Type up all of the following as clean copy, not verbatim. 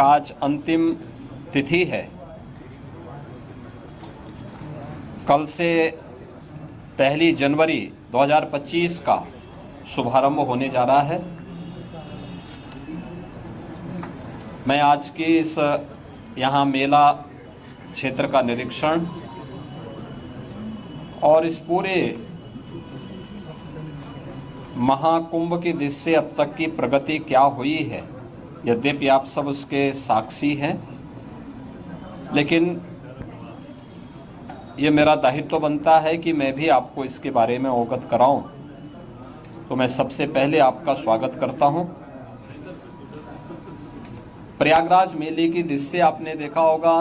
का आज अंतिम तिथि है। कल से 1 जनवरी 2025 का शुभारंभ होने जा रहा है। मैं आज की इस यहाँ मेला क्षेत्र का निरीक्षण और इस पूरे महाकुंभ की दृष्टि से अब तक की प्रगति क्या हुई है, यद्यपि आप सब उसके साक्षी हैं, लेकिन ये मेरा दायित्व बनता है कि मैं भी आपको इसके बारे में अवगत कराऊं। तो मैं सबसे पहले आपका स्वागत करता हूं। प्रयागराज मेले की दृष्टि से आपने देखा होगा,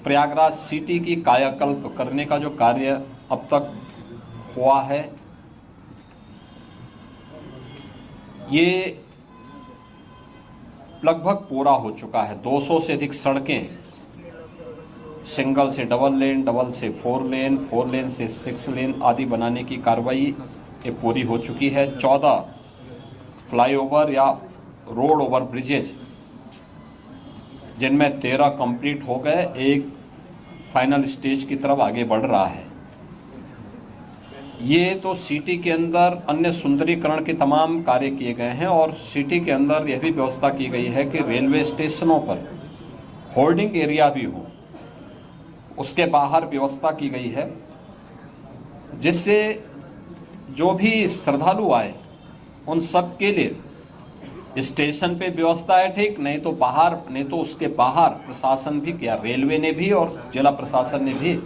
प्रयागराज सिटी की कायाकल्प करने का जो कार्य अब तक हुआ है, ये लगभग पूरा हो चुका है। 200 से अधिक सड़कें, सिंगल से डबल लेन, डबल से 4 लेन, 4 लेन से 6 लेन आदि बनाने की कार्रवाई ये पूरी हो चुकी है। 14 फ्लाईओवर या रोड ओवर ब्रिजेज, जिनमें 13 कंप्लीट हो गए, एक फाइनल स्टेज की तरफ आगे बढ़ रहा है। ये तो सिटी के अंदर अन्य सुंदरीकरण के तमाम कार्य किए गए हैं और सिटी के अंदर यह भी व्यवस्था की गई है कि रेलवे स्टेशनों पर होल्डिंग एरिया भी हो, उसके बाहर व्यवस्था की गई है, जिससे जो भी श्रद्धालु आए उन सब के लिए स्टेशन पे व्यवस्था है, ठीक, नहीं तो बाहर, नहीं तो उसके बाहर प्रशासन भी किया, रेलवे ने भी और जिला प्रशासन ने भी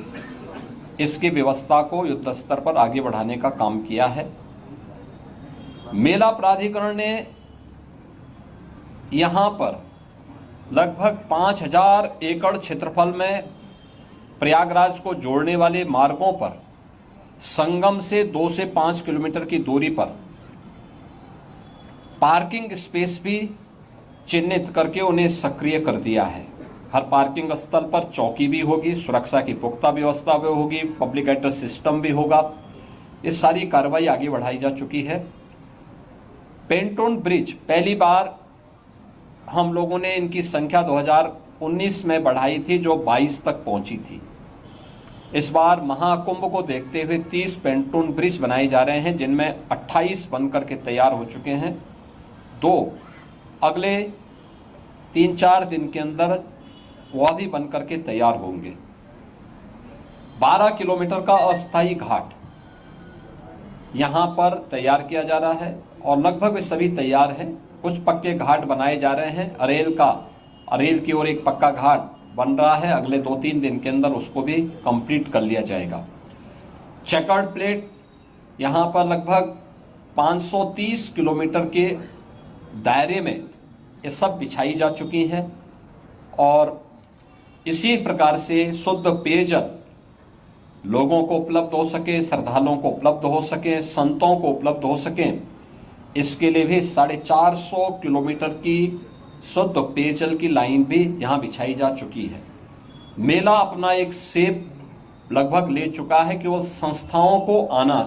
इसकी व्यवस्था को युद्ध स्तर पर आगे बढ़ाने का काम किया है। मेला प्राधिकरण ने यहां पर लगभग 5000 एकड़ क्षेत्रफल में प्रयागराज को जोड़ने वाले मार्गों पर संगम से 2 से 5 किलोमीटर की दूरी पर पार्किंग स्पेस भी चिन्हित करके उन्हें सक्रिय कर दिया है। हर पार्किंग स्थल पर चौकी भी होगी, सुरक्षा की पुख्ता व्यवस्था भी होगी, पब्लिक एड्रेस सिस्टम भी होगा। इस सारी कार्रवाई आगे बढ़ाई जा चुकी है। पेंटोन ब्रिज पहली बार हम लोगों ने इनकी संख्या 2019 में बढ़ाई थी, जो 22 तक पहुंची थी। इस बार महाकुंभ को देखते हुए 30 पेंटोन ब्रिज बनाए जा रहे हैं, जिनमें 28 बनकर के तैयार हो चुके हैं। 2 अगले 3-4 दिन के अंदर वह भी बनकर के तैयार होंगे। 12 किलोमीटर का अस्थायी घाट यहां पर तैयार किया जा रहा है और लगभग वे सभी तैयार हैं। कुछ पक्के घाट बनाए जा रहे हैं। अरेल की ओर एक पक्का घाट बन रहा है, अगले 2-3 दिन के अंदर उसको भी कंप्लीट कर लिया जाएगा। चेकर्ड प्लेट यहां पर लगभग 530 किलोमीटर के दायरे में ये सब बिछाई जा चुकी हैं और इसी प्रकार से शुद्ध पेयजल लोगों को उपलब्ध हो सके, श्रद्धालुओं को उपलब्ध हो सके, संतों को उपलब्ध हो सके, इसके लिए भी 450 किलोमीटर की शुद्ध पेयजल की लाइन भी यहां बिछाई जा चुकी है। मेला अपना एक शेप लगभग ले चुका है कि वो संस्थाओं को आना,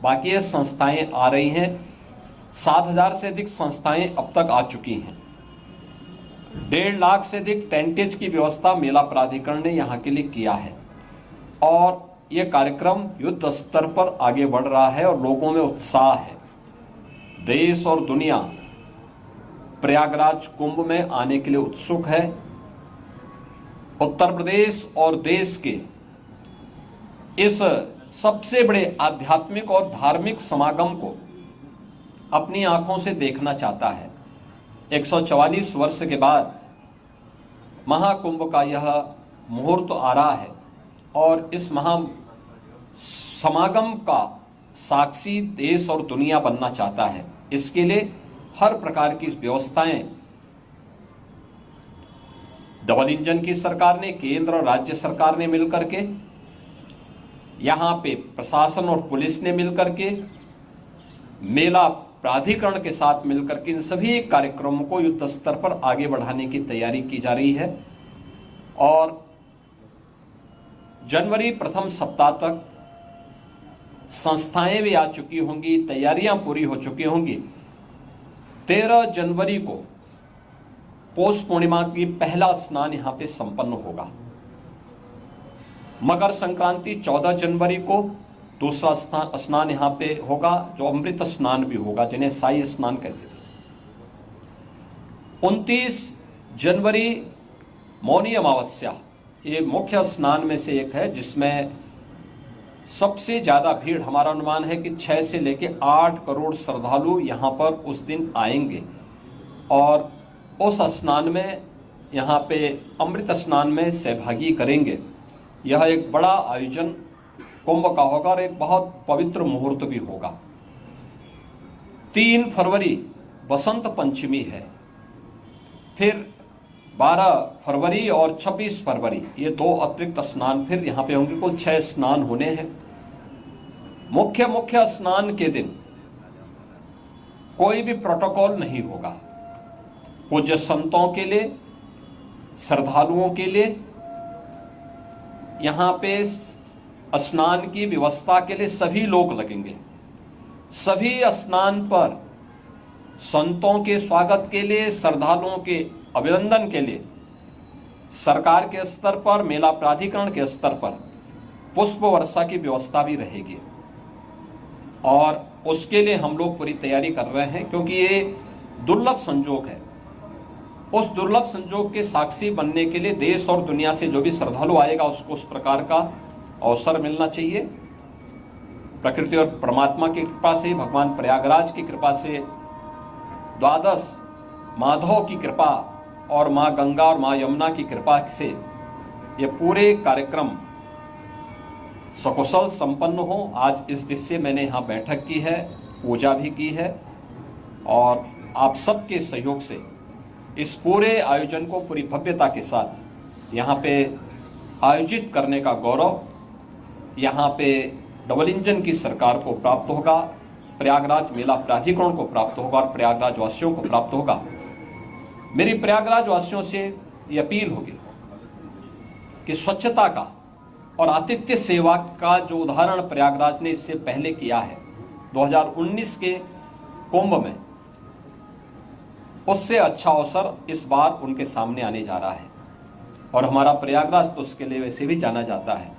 बाकी ये संस्थाएं आ रही हैं। 7000 से अधिक संस्थाएं अब तक आ चुकी हैं। 1.5 लाख से अधिक टेंटेज की व्यवस्था मेला प्राधिकरण ने यहाँ के लिए किया है और ये कार्यक्रम युद्ध स्तर पर आगे बढ़ रहा है और लोगों में उत्साह है। देश और दुनिया प्रयागराज कुंभ में आने के लिए उत्सुक है। उत्तर प्रदेश और देश के इस सबसे बड़े आध्यात्मिक और धार्मिक समागम को अपनी आंखों से देखना चाहता है। 144 वर्ष के बाद महाकुंभ का यह मुहूर्त आ रहा है और इस महा समागम का साक्षी देश और दुनिया बनना चाहता है। इसके लिए हर प्रकार की व्यवस्थाएं डबल इंजन की सरकार ने, केंद्र और राज्य सरकार ने मिलकर के, यहां पे प्रशासन और पुलिस ने मिलकर के, मेला प्राधिकरण के साथ मिलकर के इन सभी कार्यक्रमों को युद्ध स्तर पर आगे बढ़ाने की तैयारी की जा रही है और जनवरी प्रथम सप्ताह तक संस्थाएं भी आ चुकी होंगी, तैयारियां पूरी हो चुकी होंगी। 13 जनवरी को पौष पूर्णिमा की पहला स्नान यहाँ पे संपन्न होगा। मकर संक्रांति 14 जनवरी को दूसरा स्नान यहाँ पे होगा, जो अमृत स्नान भी होगा, जिन्हें साई स्नान कहते थे। 29 जनवरी मौनी अमावस्या, ये मुख्य स्नान में से एक है, जिसमें सबसे ज्यादा भीड़, हमारा अनुमान है कि 6 से लेकर 8 करोड़ श्रद्धालु यहाँ पर उस दिन आएंगे और उस स्नान में, यहाँ पे अमृत स्नान में सहभागी करेंगे। यह एक बड़ा आयोजन कुंभ का होगा और एक बहुत पवित्र मुहूर्त भी होगा। 3 फरवरी बसंत पंचमी है, फिर 12 फरवरी और 26 फरवरी ये 2 अतिरिक्त स्नान फिर यहाँ पे होंगे। कुल 6 स्नान होने हैं। मुख्य स्नान के दिन कोई भी प्रोटोकॉल नहीं होगा। पूज्य संतों के लिए, श्रद्धालुओं के लिए यहाँ पे स्नान की व्यवस्था के लिए सभी लोग लगेंगे। सभी स्नान पर संतों के स्वागत के लिए, श्रद्धालुओं के अभिनंदन के लिए सरकार के स्तर पर, मेला प्राधिकरण के स्तर पर पुष्प वर्षा की व्यवस्था भी रहेगी और उसके लिए हम लोग पूरी तैयारी कर रहे हैं, क्योंकि ये दुर्लभ संजोग है। उस दुर्लभ संजोग के साक्षी बनने के लिए देश और दुनिया से जो भी श्रद्धालु आएगा उसको उस प्रकार का अवसर मिलना चाहिए। प्रकृति और परमात्मा की कृपा से, भगवान प्रयागराज की कृपा से, द्वादश माधव की कृपा और माँ गंगा और माँ यमुना की कृपा से ये पूरे कार्यक्रम सकुशल संपन्न हो। आज इस दृश्य से मैंने यहाँ बैठक की है, पूजा भी की है और आप सबके सहयोग से इस पूरे आयोजन को पूरी भव्यता के साथ यहाँ पे आयोजित करने का गौरव यहाँ पे डबल इंजन की सरकार को प्राप्त होगा, प्रयागराज मेला प्राधिकरण को प्राप्त होगा और प्रयागराज वासियों को प्राप्त होगा। मेरी प्रयागराज वासियों से ये अपील होगी कि स्वच्छता का और आतिथ्य सेवा का जो उदाहरण प्रयागराज ने इससे पहले किया है 2019 के कुंभ में, उससे अच्छा अवसर इस बार उनके सामने आने जा रहा है और हमारा प्रयागराज तो उसके लिए वैसे भी जाना जाता है।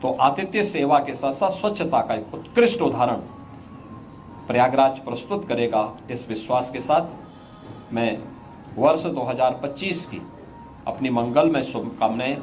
तो आतिथ्य सेवा के साथ साथ स्वच्छता का एक उत्कृष्ट उदाहरण प्रयागराज प्रस्तुत करेगा। इस विश्वास के साथ मैं वर्ष 2025 की अपनी मंगलमय शुभकामनाएं